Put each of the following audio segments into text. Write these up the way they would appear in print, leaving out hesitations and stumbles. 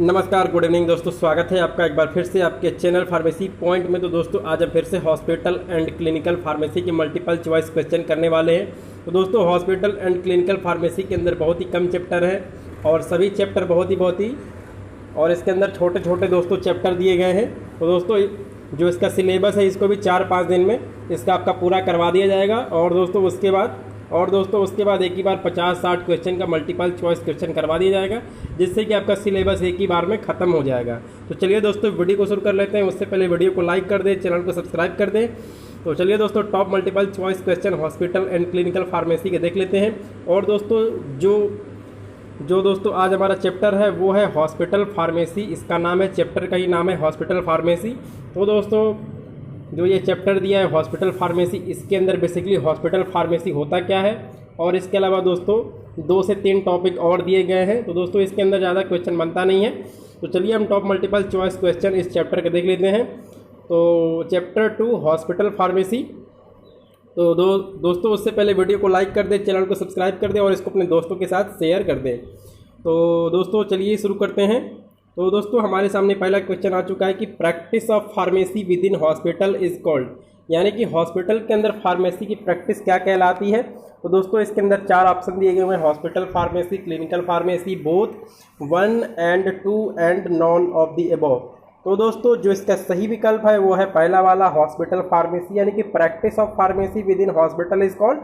नमस्कार, good evening दोस्तों। स्वागत है आपका एक बार फिर से आपके चैनल फार्मेसी पॉइंट में। तो दोस्तों आज हम फिर से हॉस्पिटल एंड क्लिनिकल फार्मेसी के मल्टीपल चॉइस क्वेश्चन करने वाले हैं। तो दोस्तों हॉस्पिटल एंड क्लिनिकल फार्मेसी के अंदर बहुत ही कम चैप्टर हैं और सभी चैप्टर बहुत ही और इसके अंदर छोटे छोटे दोस्तों चैप्टर दिए गए हैं। तो दोस्तों जो इसका सिलेबस है इसको भी 4-5 दिन में इसका आपका पूरा करवा दिया जाएगा। और दोस्तों उसके बाद एक ही बार 50-60 क्वेश्चन का मल्टीपल चॉइस क्वेश्चन करवा दिया जाएगा, जिससे कि आपका सिलेबस एक ही बार में ख़त्म हो जाएगा। तो चलिए दोस्तों वीडियो को शुरू कर लेते हैं। उससे पहले वीडियो को लाइक कर दें, चैनल को सब्सक्राइब कर दें। तो चलिए दोस्तों top multiple choice question hospital and clinical pharmacy के देख लेते हैं। और दोस्तों जो दोस्तों आज हमारा चैप्टर है वो है हॉस्पिटल फार्मेसी। इसका नाम है, चैप्टर का ही नाम है हॉस्पिटल फार्मेसी। तो दोस्तों जो ये चैप्टर दिया है हॉस्पिटल फार्मेसी, इसके अंदर बेसिकली हॉस्पिटल फार्मेसी होता क्या है और इसके अलावा दोस्तों 2 से 3 टॉपिक और दिए गए हैं। तो दोस्तों इसके अंदर ज़्यादा क्वेश्चन बनता नहीं है। तो चलिए हम टॉप मल्टीपल चॉइस क्वेश्चन इस चैप्टर के देख लेते हैं। तो चैप्टर 2 हॉस्पिटल फार्मेसी। तो दोस्तों उससे पहले वीडियो को लाइक कर दें, चैनल को सब्सक्राइब कर दें और इसको अपने दोस्तों के साथ शेयर कर दें। तो दोस्तों चलिए शुरू करते हैं। तो दोस्तों हमारे सामने पहला क्वेश्चन आ चुका है कि practice of pharmacy with in hospital is called, यानी कि हॉस्पिटल के अंदर फार्मेसी की प्रैक्टिस क्या कहलाती है। तो दोस्तों इसके अंदर 4 ऑप्शन दिए गए हैं: hospital pharmacy, clinical pharmacy, both, 1 and 2 and none of the above. तो दोस्तों जो इसका सही विकल्प है वो है पहला वाला, हॉस्पिटल फार्मेसी, यानी कि practice of pharmacy with in hospital is called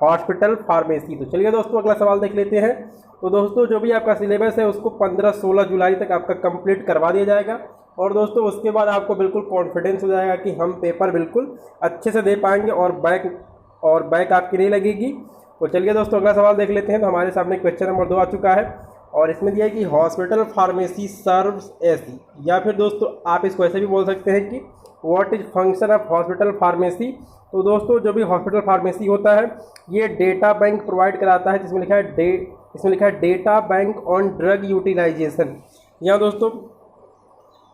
hospital pharmacy. तो चलिए दोस्तों अगला सवाल देख लेते हैं। तो दोस्तों जो भी आपका सिलेबस है उसको 15-16 जुलाई तक आपका कंप्लीट करवा दिया जाएगा। और दोस्तों उसके बाद आपको बिल्कुल कॉन्फिडेंस हो जाएगा कि हम पेपर बिल्कुल अच्छे से दे पाएंगे और बैक आपकी नहीं लगेगी। तो चलिए दोस्तों अगला सवाल देख लेते हैं। तो हमारे सामने क्वेश्चन नंबर 2 आ चुका है और इसमें दिया है कि हॉस्पिटल फार्मेसी सर्व्स एज, या फिर दोस्तों आप इसको ऐसे भी बोल सकते हैं कि what is function of hospital pharmacy. तो दोस्तों जो भी हॉस्पिटल फार्मेसी होता है ये डेटा बैंक प्रोवाइड कराता है, जिसमें लिखा है data bank on drug utilisation. या दोस्तों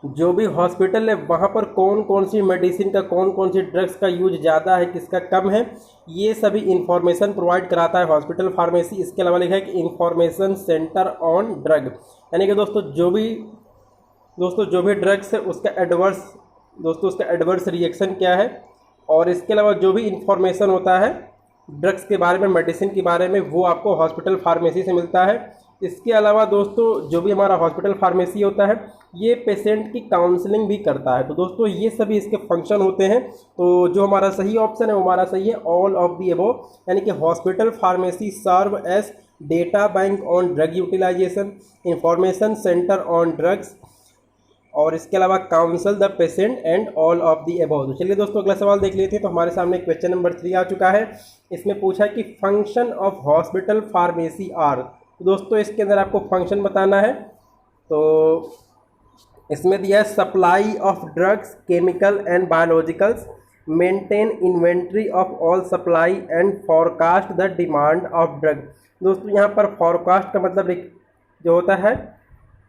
जो भी हॉस्पिटल है वहाँ पर कौन कौन सी मेडिसिन का, कौन कौन सी ड्रग्स का यूज ज़्यादा है, किसका कम है, ये सभी इंफॉर्मेशन प्रोवाइड कराता है हॉस्पिटल फार्मेसी। इसके अलावा लिखा है कि इंफॉर्मेशन सेंटर ऑन ड्रग, यानी कि दोस्तों जो भी ड्रग्स है उसका एडवर्स रिएक्शन क्या है। और इसके अलावा जो भी इंफॉर्मेशन होता है ड्रग्स के बारे में, मेडिसिन के बारे में, वो आपको हॉस्पिटल फार्मेसी से मिलता है। इसके अलावा दोस्तों जो भी हमारा हॉस्पिटल फार्मेसी होता है ये पेशेंट की काउंसलिंग भी करता है। तो दोस्तों ये सभी इसके फंक्शन होते हैं। तो जो हमारा सही ऑप्शन है वो हमारा सही है ऑल ऑफ द अबव, यानी कि hospital pharmacy serve as data bank on drug utilisation, information centre on drugs, और इसके अलावा counsel the patient and all of the above. तो चलिए दोस्तों अगला सवाल देख लेते हैं। तो हमारे सामने क्वेश्चन नंबर 3 आ चुका है। इसमें पूछा है कि function of hospital pharmacy are. तो दोस्तों इसके अंदर आपको फंक्शन बताना है। तो इसमें दिया है supply of drugs, chemical and biologicals, maintain inventory of all supply and forecast the demand of drug. दोस्तों यहाँ पर फॉरकास्ट का मतलब जो होता है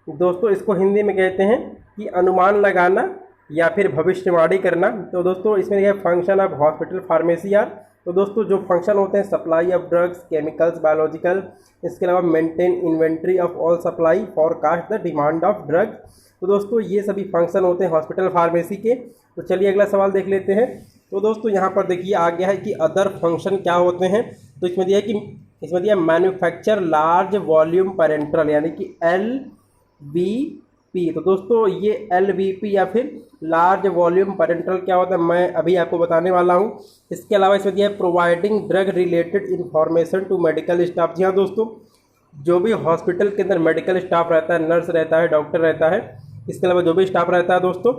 दोस्तों इसको हिंदी में कहते हैं कि अनुमान लगाना या फिर भविष्यवाणी करना। तो दोस्तों इसमें यह function of hospital pharmacy are. तो दोस्तों जो फंक्शन होते हैं supply of drugs, chemicals, biological, इसके अलावा maintain inventory of all supply, forecast the demand of drugs. तो दोस्तों ये सभी फंक्शन होते हैं हॉस्पिटल फार्मेसी के। तो चलिए अगला सवाल देख लेते हैं। तो दोस्तों यहाँ पर देखिए आ गया है कि अदर फंक्शन क्या होते हैं। तो इसमें दिया मैन्युफैक्चर लार्ज वॉल्यूम पेरेंट्रल, यानी कि LVP। तो दोस्तों ये LVP या फिर लार्ज वॉल्यूम पेरेंट्रल क्या होता है मैं अभी आपको बताने वाला हूँ। इसके अलावा इसमें दिया है providing drug related information to medical staff. जी हाँ दोस्तों जो भी हॉस्पिटल के अंदर मेडिकल स्टाफ रहता है, नर्स रहता है, डॉक्टर रहता है, इसके अलावा जो भी स्टाफ रहता है दोस्तों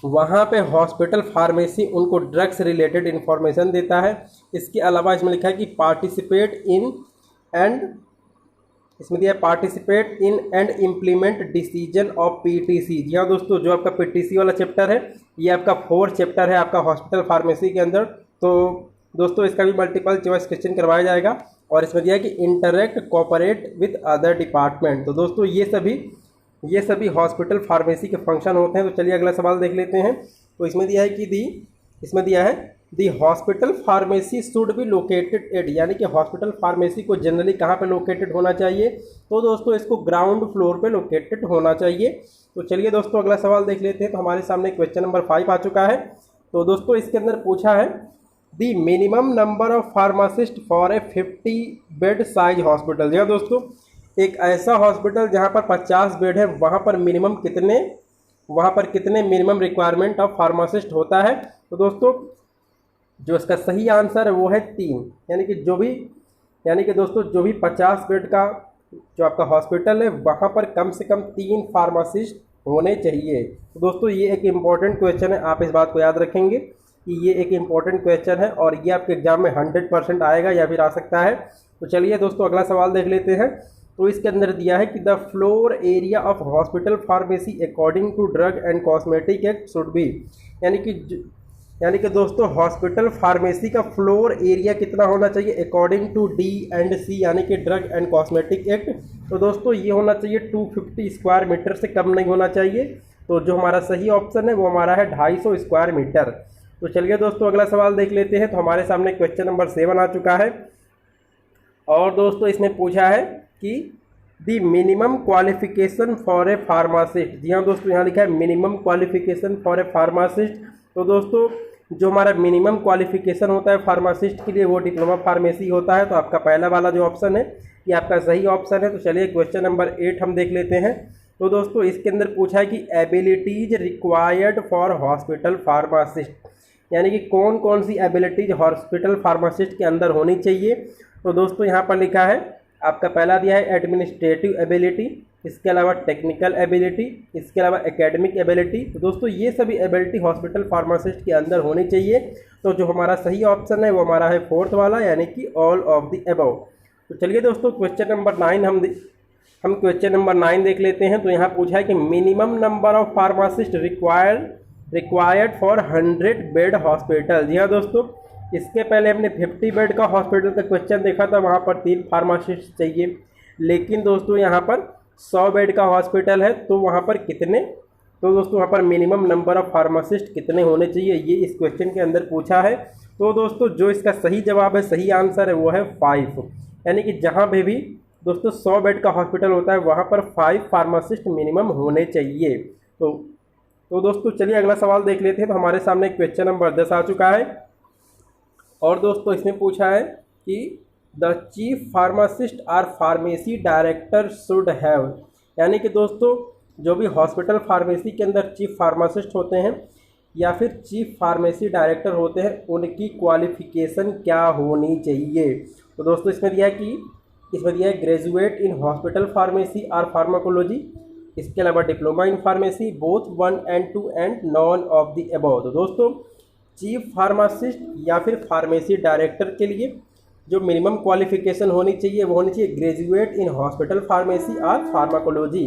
वहाँ पे हॉस्पिटल फार्मेसी उनको ड्रग्स रिलेटेड इंफॉर्मेशन देता है। इसके अलावा इसमें लिखा है कि participate in and implement decision of PTC। जी हाँ दोस्तों जो आपका PTC वाला चैप्टर है ये आपका 4th चैप्टर है आपका हॉस्पिटल फार्मेसी के अंदर। तो दोस्तों इसका भी मल्टीपल चॉइस क्वेश्चन करवाया जाएगा। और इसमें दिया है कि interact cooperate with other department. तो दोस्तों ये सभी हॉस्पिटल फार्मेसी के फंक्शन होते हैं। तो चलिए अगला सवाल देख लेते हैं। तो इसमें दिया है दी hospital pharmacy should be located at, यानी कि हॉस्पिटल फार्मेसी को जनरली कहाँ पे लोकेटेड होना चाहिए, तो दोस्तों इसको ग्राउंड फ्लोर पे लोकेटेड होना चाहिए। तो चलिए दोस्तों अगला सवाल देख लेते हैं। तो हमारे सामने क्वेश्चन नंबर 5 आ चुका है। तो दोस्तों इसके अंदर पूछा है the minimum number of pharmacist for a 50 bed size hospital. जी हाँ दोस्तों, एक ऐसा हॉस्पिटल जहाँ पर 50 बेड है, वहाँ पर कितने मिनिमम रिक्वायरमेंट ऑफ फार्मासिस्ट होता है। तो दोस्तों जो इसका सही आंसर है वो है 3, यानी कि दोस्तों जो भी 50 बेड का जो आपका हॉस्पिटल है वहाँ पर कम से कम 3 फार्मासिस्ट होने चाहिए। तो दोस्तों ये एक इम्पॉर्टेंट क्वेश्चन है, आप इस बात को याद रखेंगे कि ये एक इम्पॉर्टेंट क्वेश्चन है और ये आपके एग्जाम में 100% आएगा या फिर आ सकता है। तो चलिए दोस्तों अगला सवाल देख लेते हैं। तो इसके अंदर दिया है कि the floor area of hospital pharmacy according to drug and cosmetic act should be, यानी कि दोस्तों हॉस्पिटल फार्मेसी का फ्लोर एरिया कितना होना चाहिए अकॉर्डिंग टू D&C, यानी कि ड्रग एंड कॉस्मेटिक एक्ट। तो दोस्तों ये होना चाहिए 250 स्क्वायर मीटर से कम नहीं होना चाहिए। तो जो हमारा सही ऑप्शन है वो हमारा है 250 स्क्वायर मीटर। तो चलिए दोस्तों अगला सवाल देख लेते हैं। तो हमारे सामने क्वेश्चन नंबर 7 आ चुका है और दोस्तों इसमें पूछा है कि the minimum qualification for a pharmacist. जी हाँ दोस्तों, यहाँ लिखा है minimum qualification for a pharmacist. तो दोस्तों जो हमारा मिनिमम क्वालिफिकेशन होता है फार्मासिस्ट के लिए वो डिप्लोमा फार्मेसी होता है। तो आपका पहला वाला जो ऑप्शन है ये आपका सही ऑप्शन है। तो चलिए क्वेश्चन नंबर 8 हम देख लेते हैं। तो दोस्तों इसके अंदर पूछा है कि abilities required for hospital pharmacist, यानी कि कौन कौन सी एबिलिटीज हॉस्पिटल फार्मासिस्ट के अंदर होनी चाहिए। तो दोस्तों यहाँ पर लिखा है आपका पहला दिया है एडमिनिस्ट्रेटिव एबिलिटी, इसके अलावा टेक्निकल एबिलिटी, इसके अलावा एकेडमिक एबिलिटी। तो दोस्तों ये सभी एबिलिटी हॉस्पिटल फार्मासिस्ट के अंदर होनी चाहिए। तो जो हमारा सही ऑप्शन है वो हमारा है 4th वाला, यानी कि ऑल ऑफ द अबव। तो चलिए दोस्तों क्वेश्चन नंबर 9 हम क्वेश्चन नंबर 9 देख लेते हैं। तो यहाँ पूछा है कि minimum number of pharmacist required for 100 bed hospital. जी हाँ दोस्तों, इसके पहले हमने 50 बेड का हॉस्पिटल का क्वेश्चन देखा था, वहाँ पर 3 फार्मासिस्ट चाहिए। लेकिन दोस्तों यहाँ पर 100 बेड का हॉस्पिटल है तो वहाँ पर कितने, तो दोस्तों वहाँ पर मिनिमम नंबर ऑफ फार्मासिस्ट कितने होने चाहिए ये इस क्वेश्चन के अंदर पूछा है। तो दोस्तों जो इसका सही जवाब है, सही आंसर है वो है 5, यानी कि जहाँ पे भी दोस्तों 100 बेड का हॉस्पिटल होता है वहाँ पर 5 फार्मासिस्ट मिनिमम होने चाहिए। तो दोस्तों चलिए अगला सवाल देख लेते हैं। तो हमारे सामने क्वेश्चन नंबर 10 आ चुका है और दोस्तों इसमें पूछा है कि the chief pharmacist or pharmacy director should have, यानी कि दोस्तों जो भी हॉस्पिटल फार्मेसी के अंदर चीफ फार्मासिस्ट होते हैं या फिर चीफ फार्मेसी डायरेक्टर होते हैं उनकी क्वालिफिकेशन क्या होनी चाहिए। तो दोस्तों इसमें दिया है graduate in hospital pharmacy or pharmacology, इसके अलावा diploma in pharmacy, both 1 and 2 and none of the above. तो दोस्तों चीफ फार्मासिस्ट या फिर फार्मेसी डायरेक्टर के लिए जो मिनिमम क्वालिफिकेशन होनी चाहिए वो होनी चाहिए ग्रेजुएट इन हॉस्पिटल फार्मेसी और फार्माकोलॉजी।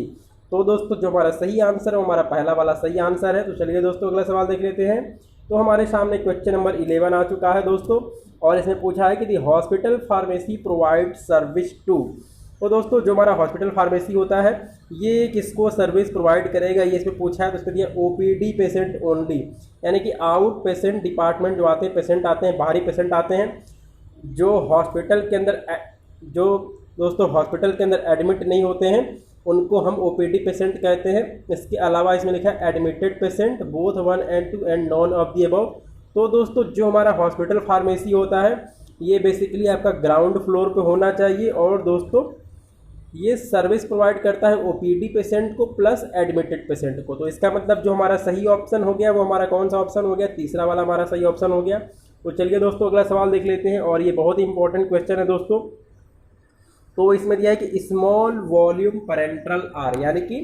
तो दोस्तों जो हमारा सही आंसर है वो हमारा पहला वाला सही आंसर है। तो चलिए दोस्तों अगला सवाल देख लेते हैं। तो हमारे सामने क्वेश्चन नंबर 11 आ चुका है दोस्तों और इसमें पूछा है कि the hospital pharmacy provide service to. तो दोस्तों जो हमारा हॉस्पिटल फार्मेसी होता है ये किसको सर्विस प्रोवाइड करेगा, ये इसमें पूछा है। तो इसमें दिया OPD पेशेंट ओनली, यानी कि आउट पेशेंट डिपार्टमेंट जो आते हैं, पेशेंट आते हैं, बाहरी पेशेंट आते हैं जो हॉस्पिटल के अंदर जो दोस्तों हॉस्पिटल के अंदर एडमिट नहीं होते हैं उनको हम OPD पेशेंट कहते हैं। इसके अलावा इसमें लिखा है admitted patient, both 1 and 2 and none of the above. तो दोस्तों जो हमारा हॉस्पिटल फार्मेसी होता है ये बेसिकली आपका ग्राउंड फ्लोर पे होना चाहिए और दोस्तों ये सर्विस प्रोवाइड करता है OPD पेशेंट को प्लस एडमिटेड पेशेंट को। तो इसका मतलब जो हमारा सही ऑप्शन हो गया वो हमारा कौन सा ऑप्शन हो गया, तीसरा वाला हमारा सही ऑप्शन हो गया। तो चलिए दोस्तों अगला सवाल देख लेते हैं और ये बहुत ही इंपॉर्टेंट क्वेश्चन है दोस्तों। तो इसमें दिया है कि स्मॉल वॉल्यूम पैरेंटल आर, यानी कि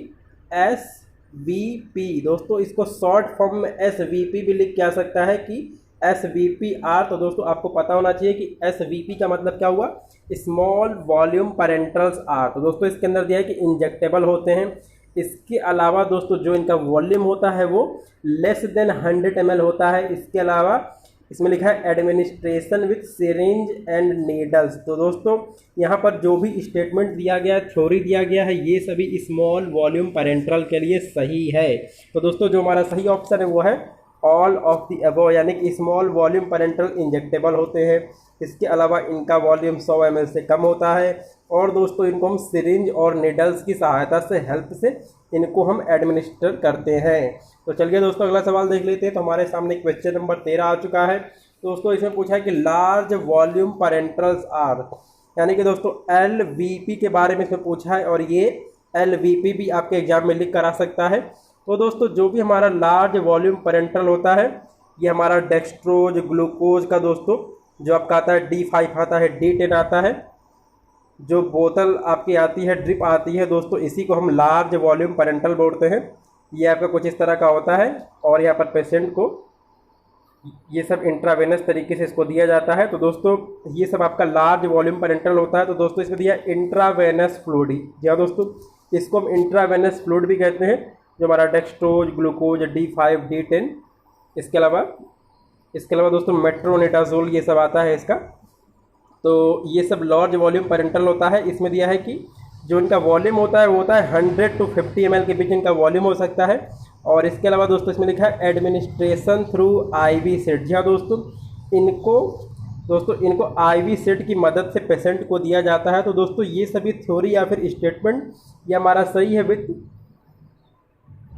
SVP। दोस्तों इसको शॉर्ट फॉर्म में SVP भी लिख के आ सकता है कि SVPR। तो दोस्तों आपको पता होना चाहिए कि SVP का मतलब क्या हुआ, स्मॉल वॉल्यूम पैरेंटल्स आर। तो दोस्तों इसके अंदर दिया है कि इंजेक्टेबल होते हैं। इसके अलावा दोस्तों जो इनका वॉल्यूम होता है वो लेस देन 100 ml होता है। इसके अलावा इसमें लिखा है administration with syringe and needles. तो दोस्तों यहाँ पर जो भी स्टेटमेंट दिया गया है, थ्योरी दिया गया है, ये सभी स्मॉल वॉल्यूम पैरेंटल के लिए सही है। तो दोस्तों जो हमारा सही ऑप्शन है वो है ऑल ऑफ द अबव, यानी कि स्मॉल वॉल्यूम पेरेंटल इंजेक्टेबल होते हैं। इसके अलावा इनका वॉल्यूम 100 ml से कम होता है। और दोस्तों इनको हम सिरिंज और निडल्स की सहायता से हेल्प से इनको हम एडमिनिस्टर करते हैं। तो चलिए दोस्तों अगला सवाल देख लेते हैं। तो हमारे सामने क्वेश्चन नंबर 13 आ चुका है। दोस्तों इसमें पूछा है कि लार्ज वॉल्यूम पेरेंटल्स आर, यानी कि दोस्तों LVP के बारे में इसमें पूछा है, और ये LVP भी आपके एग्जाम में लिख कर आ सकता है। तो दोस्तों जो भी हमारा लार्ज वॉल्यूम पेरेंटल होता है, ये हमारा डेक्सट्रोज, ग्लूकोज का दोस्तों जो आपका आता है D5 आता है, D10 आता है, जो बोतल आपकी आती है, ड्रिप आती है दोस्तों, इसी को हम लार्ज वॉल्यूम पेरेंटल बोलते हैं। ये आपका कुछ इस तरह का होता है, और यहाँ पर पेशेंट को ये सब इंट्रावेनस तरीके से इसको दिया जाता है। तो दोस्तों ये सब आपका लार्ज वॉल्यूम पेरेंटल होता है। तो दोस्तों इसमें दिया इंट्रावेनस फ्लूइड। जी हाँ दोस्तों, इसको हम इंट्रावेनस फ्लूइड भी कहते हैं, जो हमारा डेक्सट्रोज, ग्लूकोज, D5, D10, इसके अलावा दोस्तों मेट्रोनिडाजोल ये सब आता है इसका। तो ये सब लार्ज वॉल्यूम पेरेंटल होता है। इसमें दिया है कि जो इनका वॉल्यूम होता है वो होता है 100 to 50 ml के बीच इनका वॉल्यूम हो सकता है। और इसके अलावा दोस्तों इसमें लिखा है एडमिनिस्ट्रेशन थ्रू IV सेट। जी हाँ दोस्तों, इनको IV सेट की मदद से पेशेंट को दिया जाता है। तो दोस्तों ये सभी थ्योरी या फिर स्टेटमेंट ये हमारा सही है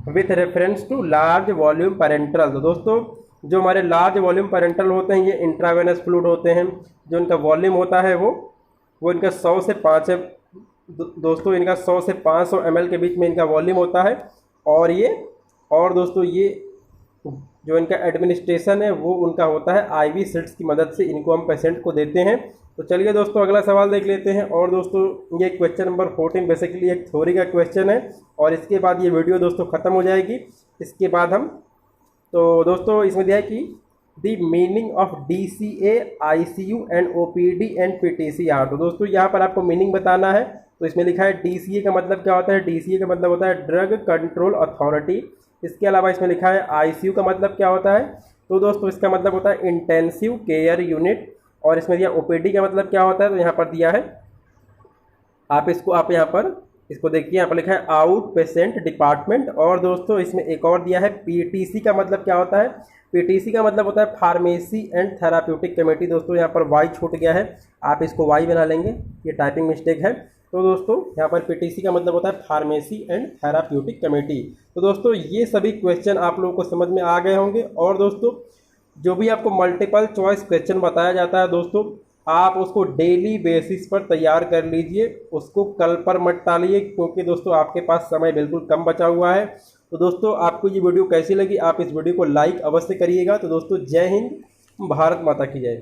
with reference to large volume parenteral. तो दोस्तों जो हमारे लार्ज वॉल्यूम पेरेंटल होते हैं ये इंट्रावेनस फ्लूइड होते हैं। जो इनका वॉल्यूम होता है वो इनका 100 से 5 है दोस्तों, इनका 100 से 500 ml के बीच में इनका वॉल्यूम होता है। और दोस्तों ये जो इनका एडमिनिस्ट्रेशन है वो उनका होता है IV सेट्स की मदद से, इनको हम पेशेंट को देते हैं। तो चलिए दोस्तों अगला सवाल देख लेते हैं। और दोस्तों ये क्वेश्चन नंबर 14 बेसिकली एक थ्योरी का क्वेश्चन है, और इसके बाद ये वीडियो दोस्तों ख़त्म हो जाएगी। इसके बाद हम तो दोस्तों इसमें दिया है कि the meaning of DCA, ICU and OPD and PTCR। तो दोस्तों यहाँ पर आपको मीनिंग बताना है। तो इसमें लिखा है DCA का मतलब क्या होता है। DCA का मतलब होता है ड्रग कंट्रोल अथॉरिटी। इसके अलावा इसमें लिखा है ICU का मतलब क्या होता है। तो दोस्तों इसका मतलब होता है इंटेंसिव केयर यूनिट। और इसमें दिया OPD का मतलब क्या होता है। तो यहाँ पर दिया है, आप यहाँ पर इसको देखिए, यहाँ पर लिखा है आउट पेशेंट डिपार्टमेंट। और दोस्तों इसमें एक और दिया है PTC का मतलब क्या होता है। PTC का मतलब होता है फार्मेसी एंड थेराप्यूटिक कमेटी। दोस्तों यहाँ पर Y छूट गया है, आप इसको Y बना लेंगे, ये टाइपिंग मिस्टेक है। तो दोस्तों यहाँ पर PTC का मतलब होता है फार्मेसी एंड थेराप्यूटिक कमेटी। तो दोस्तों ये सभी क्वेश्चन आप लोगों को समझ में आ गए होंगे। और दोस्तों जो भी आपको मल्टीपल चॉइस क्वेश्चन बताया जाता है दोस्तों, आप उसको डेली बेसिस पर तैयार कर लीजिए, उसको कल पर मत टालिए, क्योंकि दोस्तों आपके पास समय बिल्कुल कम बचा हुआ है। तो दोस्तों आपको ये वीडियो कैसी लगी, आप इस वीडियो को लाइक अवश्य करिएगा। तो दोस्तों जय हिंद, भारत माता की जय।